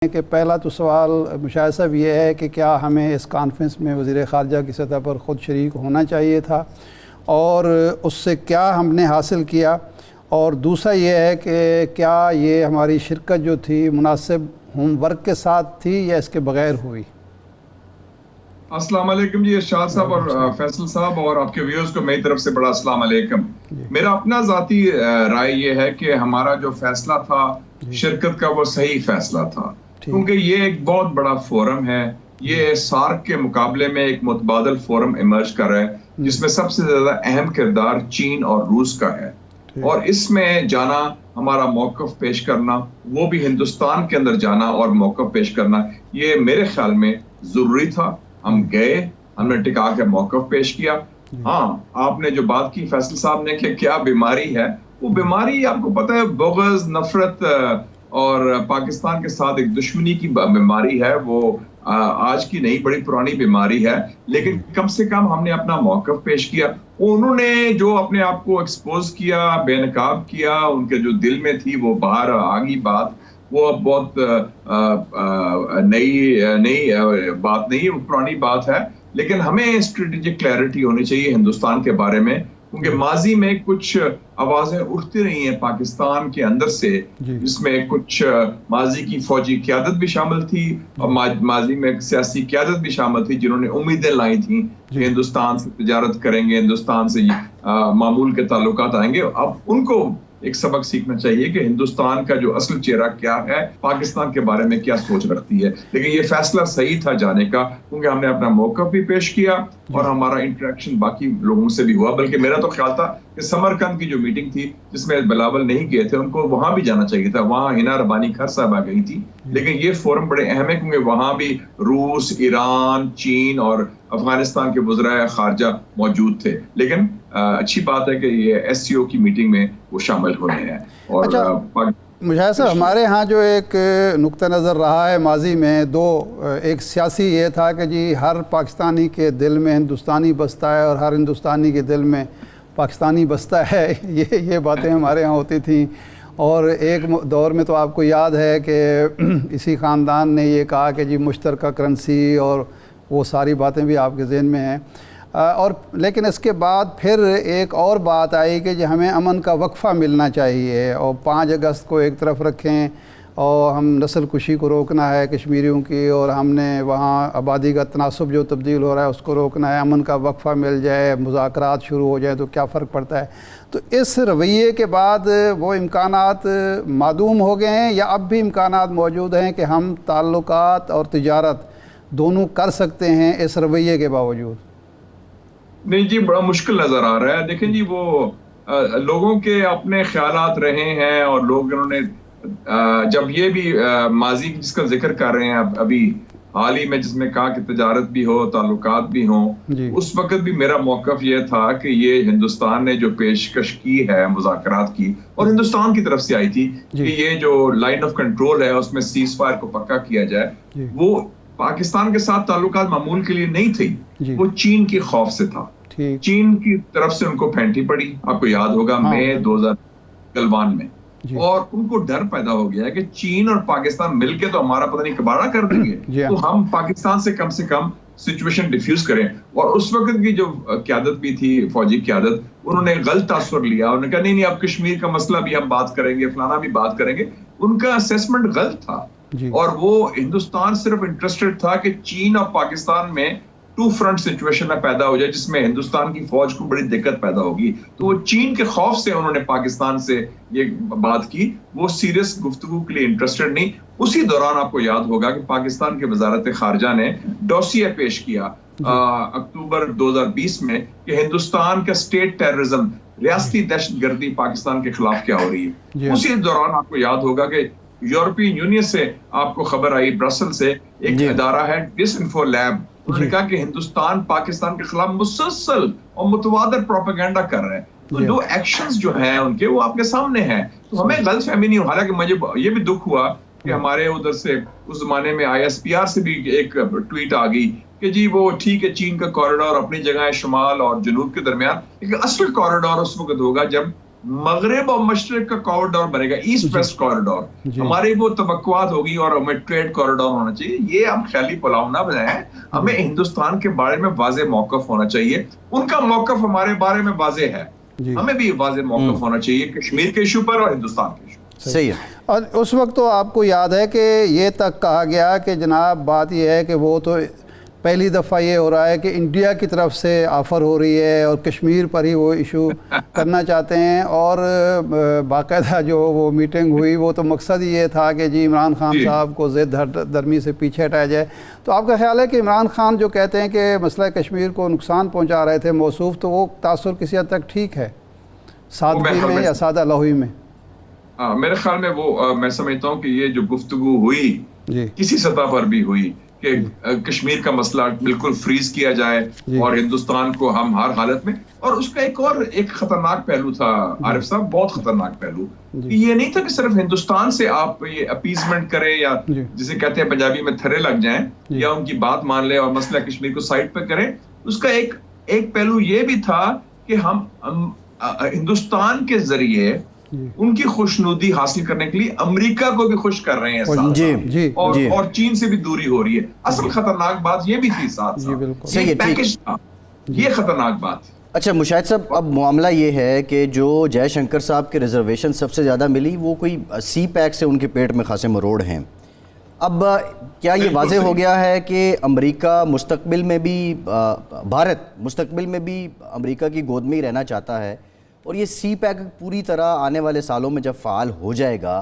कि पहला तो सवाल मुशाहिद साहब ये है कि क्या हमें इस कॉन्फ्रेंस में वज़ीर ख़ारजा की सतह पर ख़ुद शरीक होना चाहिए था और उससे क्या हमने हासिल किया, और दूसरा ये है कि क्या ये हमारी शिरकत जो थी मुनासिब होमवर्क के साथ थी या इसके बग़ैर हुई। अस्सलाम वालेकुम जी इरशाद साहब और फैसल साहब और आपके व्यूअर्स को मेरी तरफ से बड़ा अस्सलाम वालेकुम। मेरा अपना ज़ाती राय ये है कि हमारा जो फैसला था शिरकत का वो सही फैसला था, क्योंकि ये एक बहुत बड़ा फोरम है। ये सार्क के मुकाबले में एक मुतबादल फोरम इमर्ज कर रहा है जिसमें सबसे ज्यादा अहम किरदार चीन और रूस का है, और इसमें जाना हमारा मौक़िफ़ पेश करना, वो भी हिंदुस्तान के अंदर जाना और मौक़िफ़ पेश करना, ये मेरे ख्याल में जरूरी था। हम गए, हमने टिका के मौक़िफ़ पेश किया। हाँ, आपने जो बात की फैसल साहब ने कि क्या बीमारी है, वो बीमारी आपको पता है बुग़्ज़, नफरत और पाकिस्तान के साथ एक दुश्मनी की बीमारी है। वो आज की नहीं, बड़ी पुरानी बीमारी है, लेकिन कम से कम हमने अपना मौक़िफ़ पेश किया। उन्होंने जो अपने आप को एक्सपोज किया, बेनकाब किया, उनके जो दिल में थी वो बाहर आ गई बात। वो अब बहुत नई बात नहीं है, वो पुरानी बात है, लेकिन हमें स्ट्रेटेजिक क्लैरिटी होनी चाहिए हिंदुस्तान के बारे में, क्योंकि माजी में कुछ आवाजें उठती रही हैं पाकिस्तान के अंदर से, जिसमें कुछ माजी की फौजी क़यादत भी शामिल थी और माजी में सियासी क़यादत भी शामिल थी, जिन्होंने उम्मीदें लाई थी कि हिंदुस्तान से तिजारत करेंगे, हिंदुस्तान से मामूल के ताल्लुकात आएंगे। अब उनको एक सबक सीखना चाहिए कि हिंदुस्तान का जो असल चेहरा क्या है, पाकिस्तान के बारे में क्या सोच रखती है। लेकिन ये फैसला सही था जाने का, क्योंकि हमने अपना मौक़िफ़ भी पेश किया और हमारा इंटरेक्शन बाकी लोगों से भी हुआ। बल्कि मेरा तो ख्याल था कि समरकंद की जो मीटिंग थी जिसमें बिलावल नहीं गए थे, उनको वहां भी जाना चाहिए था। वहां हिना रबानी खर साहबा गई थी, लेकिन ये फोरम बड़े अहम है क्योंकि वहां भी रूस, ईरान, चीन और अफगानिस्तान के वज़ीर ख़ारजा मौजूद थे। लेकिन अच्छी बात है कि ये एससीओ की मीटिंग में वो शामिल हुए हैं। और अच्छा, मुझे सर हमारे यहाँ जो एक नुक्ता नज़र रहा है माजी में दो, एक सियासी ये था कि जी हर पाकिस्तानी के दिल में हिंदुस्तानी बसता है और हर हिंदुस्तानी के दिल में पाकिस्तानी बसता है। ये बातें हमारे यहाँ होती थी। और एक दौर में तो आपको याद है कि इसी ख़ानदान ने ये कहा कि जी मुश्तरका करेंसी, और वो सारी बातें भी आपके ज़हन में हैं। और लेकिन इसके बाद फिर एक और बात आई कि हमें अमन का वक्फ़ा मिलना चाहिए और 5 अगस्त को एक तरफ रखें और हम नस्ल कुशी को रोकना है कश्मीरियों की, और हमने वहाँ आबादी का तनासुब जो तब्दील हो रहा है उसको रोकना है। अमन का वक्फ़ा मिल जाए, मुज़ाकरात शुरू हो जाए तो क्या फ़र्क पड़ता है। तो इस रवैये के बाद वो इम्कानात मादूम हो गए हैं या अब भी इम्कानात मौजूद हैं कि हम ताल्लुकात और तिजारत दोनों कर सकते हैं इस रवैये के बावजूद? नहीं जी, बड़ा मुश्किल नजर आ रहा है। देखें जी, वो लोगों के अपने ख्यालात रहे हैं और लोग इन्होंने जब ये भी माजी जिसका जिक्र कर रहे हैं अभी हाल ही में, जिसमें कहा कि तिजारत भी हो, ताल्लुकात भी हो, उस वक्त भी मेरा मौक़िफ़ ये था कि ये हिंदुस्तान ने जो पेशकश की है मुज़ाकरात की, और हिंदुस्तान की तरफ से आई थी कि ये जो लाइन ऑफ कंट्रोल है उसमें सीज़ फायर को पक्का किया जाए, वो पाकिस्तान के साथ ताल्लुकात मामूल के लिए नहीं थी, वो चीन के खौफ से था। चीन की तरफ से उनको फेंटी पड़ी, आपको याद होगा मई 2000 में, और उनको डर पैदा हो गया कि चीन और पाकिस्तान मिलके तो हमारा पता नहीं कबाड़ा कर देंगे, तो हम पाकिस्तान से कम सिचुएशन डिफ्यूज करें। और उस वक्त की जो क़यादत भी थी, फौजी क़यादत, उन्होंने गलत तासुर लिया। उन्होंने कहा नहीं, अब कश्मीर का मसला भी हम बात करेंगे, फलाना भी बात करेंगे। उनका असेसमेंट गलत था, और वो हिंदुस्तान सिर्फ इंटरेस्टेड था कि चीन और पाकिस्तान में 2 फ्रंट सिचुएशन में पैदा हो जाए, जिसमें हिंदुस्तान की फौज को बड़ी दिक्कत पैदा होगी। तो वो चीन के खौफ से उन्होंने पाकिस्तान से ये बात की, वो सीरियस गुफ्तगू के लिए इंटरेस्टेड नहीं। उसी दौरान आपको याद होगा कि पाकिस्तान के वजारत खारजा ने डोसिया पेश किया अक्टूबर 2020 में कि हिंदुस्तान का स्टेट टेररिज्म, रियासती दहशतगर्दी पाकिस्तान के खिलाफ क्या हो रही है। उसी दौरान आपको याद होगा कि यूरोपियन यूनियन से आपको खबर आई, ब्रसल से एक इदारा है डिसइंफो लैब, उन्होंने कहा कि हिंदुस्तान पाकिस्तान के खिलाफ मुसलसल और मुतवादर प्रोपेगेंडा कर रहे हैं। तो जो एक्शंस जो हैं उनके, वो आपके सामने हैं। तो हमें गलतफहमी नहीं हो। हालांकि मुझे ये भी दुख हुआ कि हमारे उधर से उस जमाने में ISPR से भी एक ट्वीट आ गई कि जी वो ठीक है, चीन का कॉरिडोर अपनी जगह है शुमाल और जनूब के दरमियान, लेकिन असल कॉरिडोर उस वक्त होगा जब मगरिब और मशरिक का कॉरिडोर बनेगा, ईस्ट वेस्ट कॉरिडोर, हमारी वो तवक्कुआत होगी और हमें ट्रेड कॉरिडोर होना चाहिए। ये हम ख्याली पुलाव ना बनाएं, हमें हिंदुस्तान के बारे में वाज़ेह मौक़िफ़ होना चाहिए। उनका मौक़िफ़ हमारे बारे में वाज़ेह है, हमें भी वाज़ेह मौक़िफ़ होना चाहिए कश्मीर के इशू पर और हिंदुस्तान के इशू। सही है। और उस वक्त तो आपको याद है कि ये तक कहा गया कि जनाब बात यह है कि वो तो पहली दफ़ा ये हो रहा है कि इंडिया की तरफ से ऑफ़र हो रही है और कश्मीर पर ही वो इशू करना चाहते हैं, और बाकायदा जो वो मीटिंग हुई वो तो मकसद ही ये था कि जी इमरान खान साहब को ज़िद दरमी से पीछे हटाया जाए। तो आपका ख्याल है कि इमरान खान जो कहते हैं कि मसला कश्मीर को नुकसान पहुँचा रहे थे मौसूफ, तो वो तासुर किसी हद तक ठीक है सादगी में या सादा लहुई में? मेरे ख्याल में वो मैं समझता हूँ कि ये जो गुफ्तगू हुई किसी सतह पर भी हुई कि कश्मीर का मसला बिल्कुल फ्रीज किया जाए और हिंदुस्तान को हम हर हालत में, और उसका एक खतरनाक पहलू था आरिफ साहब, बहुत खतरनाक पहलू, ये नहीं था कि सिर्फ हिंदुस्तान से आप ये अपीजमेंट करें या जिसे कहते हैं पंजाबी में थर्रे लग जाएं या उनकी बात मान ले और मसला कश्मीर को साइड पर करें। उसका एक पहलू ये भी था कि हम हिंदुस्तान के जरिए उनकी खुशनुदी हासिल करने के लिए अमेरिका को भी खुश कर रहे हैं साथ साथ, और चीन से भी दूरी हो रही है। असल खतरनाक बात ये भी थी साथ साथ, ये पैकेज था, ये खतरनाक बात थी। अच्छा मुशाहिद साहब, अब मामला ये है कि जो जयशंकर साहब के रिजर्वेशन सबसे ज़्यादा मिली वो कोई सी पैक से उनके पेट में खासे मरोड़ हैं। अब क्या ये वाज़ेह हो गया है कि अमेरिका मुस्तकबिल में भी भारत मुस्तकबिल में भी अमेरिका की गोद में ही रहना चाहता है, और ये सी पैक पूरी तरह आने वाले सालों में जब फ़ाल हो जाएगा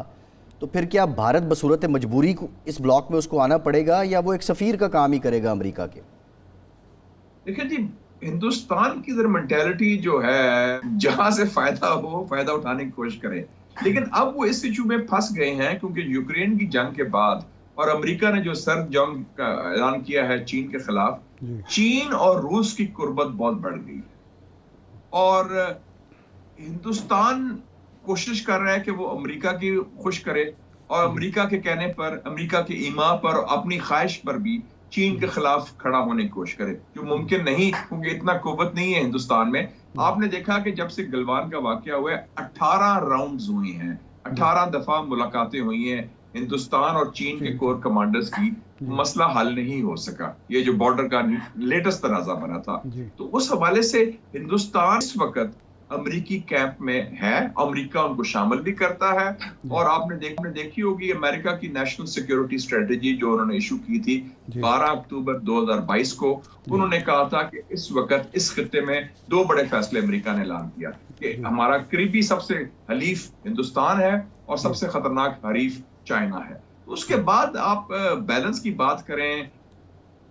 तो फिर क्या भारत बसूरत मजबूरी को इस ब्लॉक में उसको आना पड़ेगा या वो एक सफ़ीर का काम ही करेगा अमेरिका के? देखिए जी, हिंदुस्तान की मेंटालिटी जो है जहां से फायदा उठाने की कोशिश करें, लेकिन अब वो इस इशू में फंस गए हैं क्योंकि यूक्रेन की जंग के बाद और अमेरिका ने जो सर्द जंग का ऐलान किया है चीन के खिलाफ, चीन और रूस की कुर्बत बहुत बढ़ गई है और हिंदुस्तान कोशिश कर रहा है कि वो अमेरिका की खुश करे और अमेरिका के कहने पर, अमेरिका के ईमा पर, अपनी ख्वाहिश पर भी चीन के खिलाफ खड़ा होने की कोशिश करे, जो मुमकिन नहीं क्योंकि इतना कुव्वत नहीं है हिंदुस्तान में। आपने देखा कि जब से गलवान का वाकया हुआ है 18 राउंड्स हुए हैं, 18 दफा मुलाकातें हुई हैं हिंदुस्तान और चीन के कोर कमांडर्स की, मसला हल नहीं हो सका। ये जो बॉर्डर का लेटेस्ट तनाज़ा बना था, तो उस हवाले से हिंदुस्तान इस वक्त अमेरिकी कैंप में है, अमेरिका उनको शामिल भी करता है। और आपने देखी होगी अमेरिका की नेशनल सिक्योरिटी स्ट्रेटेजी जो उन्होंने इशू की थी 12 अक्टूबर 2022 को, उन्होंने कहा था कि इस वक्त इस खित्ते में 2 बड़े फैसले अमेरिका ने ऐलान किया कि हमारा करीबी सबसे हलीफ हिंदुस्तान है और सबसे खतरनाक हरीफ चाइना है। उसके बाद आप बैलेंस की बात करें,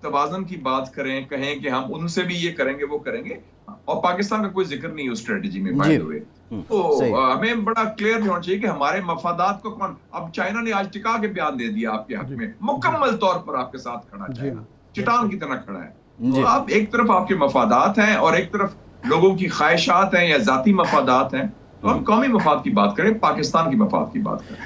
तवाज़ुन की बात करें, कहें कि हम उनसे भी ये करेंगे वो करेंगे, और पाकिस्तान का कोई जिक्र नहीं उस स्ट्रेटेजी में बाय द वे। तो हमें बड़ा क्लियर होना चाहिए कि हमारे मफादात को कौन, अब चाइना ने आज टिका के बयान दे दिया आपके हक में, मुकम्मल तौर पर आपके साथ खड़ा है, चट्टान की तरह खड़ा है। तो आप एक तरफ आपके मफादात हैं और एक तरफ लोगों की ख्वाहिशात हैं या जाती मफादात हैं, तो हम कौमी मफाद की बात करें, पाकिस्तान की मफाद की बात करें।